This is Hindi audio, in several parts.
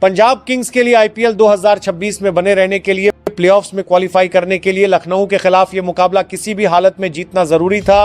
पंजाब किंग्स के लिए आईपीएल 2026 में बने रहने के लिए, प्लेऑफ्स में क्वालिफाई करने के लिए लखनऊ के खिलाफ यह मुकाबला किसी भी हालत में जीतना जरूरी था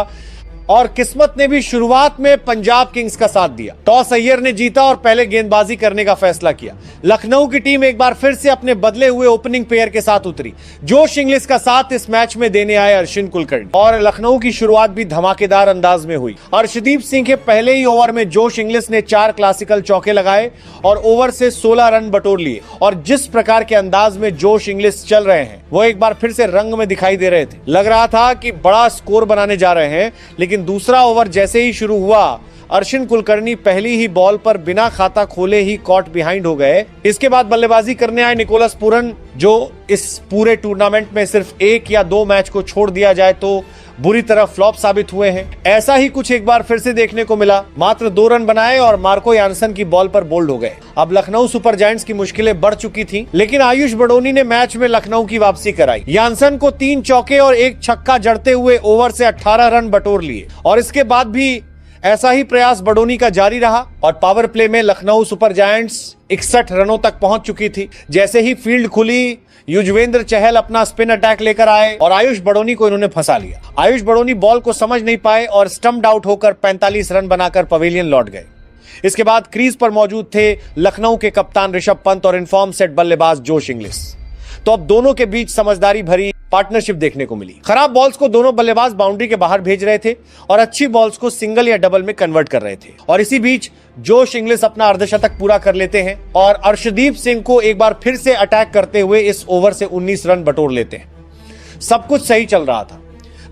और किस्मत ने भी शुरुआत में पंजाब किंग्स का साथ दिया। टॉस अय्यर ने जीता और पहले गेंदबाजी करने का फैसला किया। लखनऊ की टीम एक बार फिर से अपने बदले हुए ओपनिंग पेयर के साथ उतरी। जोश इंग्लिश का साथ इस मैच में देने आए अर्शिन कुलकर्णी और लखनऊ की शुरुआत भी धमाकेदार अंदाज में हुई। अर्शदीप सिंह के पहले ही ओवर में जोश इंग्लिश ने 4 क्लासिकल चौके लगाए और ओवर से 16 रन बटोर लिए। और जिस प्रकार के अंदाज में जोश इंग्लिश चल रहे हैं वो एक बार फिर से रंग में दिखाई दे रहे थे। लग रहा था कि बड़ा स्कोर बनाने जा रहे हैं, लेकिन दूसरा ओवर जैसे ही शुरू हुआ अर्शिन कुलकर्णी पहली ही बॉल पर बिना खाता खोले ही कॉट बिहाइंड हो गए। इसके बाद बल्लेबाजी करने आए निकोलस पूरन, जो इस पूरे टूर्नामेंट में सिर्फ 1 या 2 मैच को छोड़ दिया जाए तो बुरी तरह फ्लॉप साबित हुए हैं। ऐसा ही कुछ एक बार फिर से देखने को मिला। मात्र 2 रन बनाए और मार्को यानसन की बॉल पर बोल्ड हो गए। अब लखनऊ सुपर जायंट्स की मुश्किलें बढ़ चुकी थी, लेकिन आयुष बडोनी ने मैच में लखनऊ की वापसी कराई। यानसन को 3 चौके और 1 छक्का जड़ते हुए ओवर से 18 रन बटोर लिए और इसके बाद भी ऐसा ही प्रयास बडोनी का जारी रहा और पावर प्ले में लखनऊ सुपर जायंट्स 61 रनों तक पहुंच चुकी थी। जैसे ही फील्ड खुली, युजवेंद्र चहल अपना स्पिन अटैक लेकर आए और आयुष बडोनी को इन्होंने फंसा लिया। आयुष बडोनी बॉल को समझ नहीं पाए और स्टंप्ड आउट होकर 45 रन बनाकर पवेलियन लौट गए। इसके बाद क्रीज पर मौजूद थे लखनऊ के कप्तान ऋषभ पंत और इनफॉर्म सेट बल्लेबाज जोश इंग्लिश। तो अब दोनों के बीच समझदारी भरी पार्टनरशिप देखने को मिली। खराब बॉल्स को दोनों बल्लेबाज बाउंड्री के बाहर भेज रहे थे और अच्छी बॉल्स को सिंगल या डबल में कन्वर्ट कर रहे थे। और इसी बीच जोश इंग्लिश अपना अर्धशतक पूरा कर लेते हैं और अर्शदीप सिंह को एक बार फिर से अटैक करते हुए इस ओवर से 19 रन बटोर लेते हैं। सब कुछ सही चल रहा था।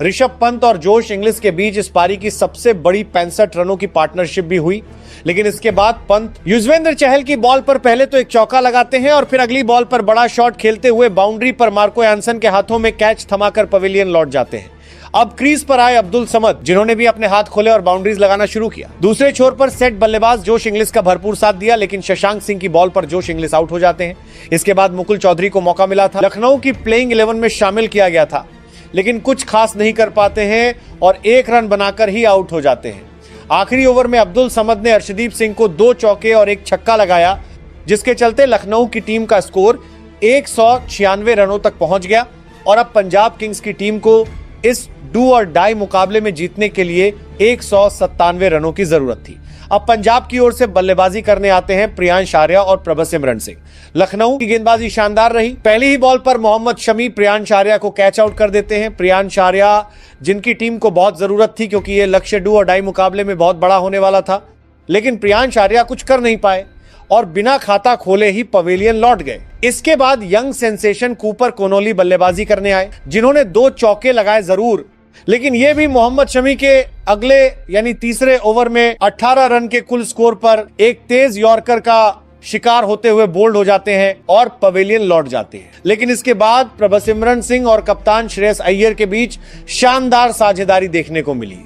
ऋषभ पंत और जोश इंग्लिश के बीच इस पारी की सबसे बड़ी 65 रनों की पार्टनरशिप भी हुई, लेकिन इसके बाद पंत युजवेंद्र चहल की बॉल पर पहले तो एक चौका लगाते हैं और फिर अगली बॉल पर बड़ा शॉट खेलते हुए बाउंड्री पर मार्को यानसन के हाथों में कैच थमाकर पवेलियन लौट जाते हैं। अब क्रीज पर आए अब्दुल समद, जिन्होंने भी अपने हाथ खोले और बाउंड्रीज लगाना शुरू किया। दूसरे छोर पर सेट बल्लेबाज जोश इंग्लिश का भरपूर साथ दिया, लेकिन शशांक सिंह की बॉल पर जोश इंग्लिश आउट हो जाते हैं। इसके बाद मुकुल चौधरी को मौका मिला था, लखनऊ की प्लेइंग 11 में शामिल किया गया था, लेकिन कुछ खास नहीं कर पाते हैं और 1 रन बनाकर ही आउट हो जाते हैं। आखिरी ओवर में अब्दुल समद ने अर्शदीप सिंह को 2 चौके और 1 छक्का लगाया, जिसके चलते लखनऊ की टीम का स्कोर 196 रनों तक पहुंच गया और अब पंजाब किंग्स की टीम को इस डू और डाई मुकाबले में जीतने के लिए 197 रनों की जरूरत थी। अब पंजाब की ओर से बल्लेबाजी करने आते हैं प्रियांश आर्या और प्रभसिमरन सिंह। लखनऊ की गेंदबाजी शानदार रही। पहली ही बॉल पर मोहम्मद शमी प्रियांश आर्या को कैच आउट कर देते हैं। प्रियांश आर्या, जिनकी टीम को बहुत जरूरत थी क्योंकि ये लक्ष्य डू और डाई मुकाबले में बहुत बड़ा होने वाला था, लेकिन प्रियांश आर्या कुछ कर नहीं पाए और बिना खाता खोले ही पवेलियन लौट गए। इसके बाद यंग सेंसेशन कूपर कोनोली बल्लेबाजी करने आए, जिन्होंने 2 चौके लगाए जरूर, लेकिन यह भी मोहम्मद शमी के अगले यानी तीसरे ओवर में 18 रन के कुल स्कोर पर एक तेज यॉर्कर का शिकार होते हुए बोल्ड हो जाते हैं और पवेलियन लौट जाते हैं। लेकिन इसके बाद प्रभसिमरन सिंह और कप्तान श्रेयस अय्यर के बीच शानदार साझेदारी देखने को मिली।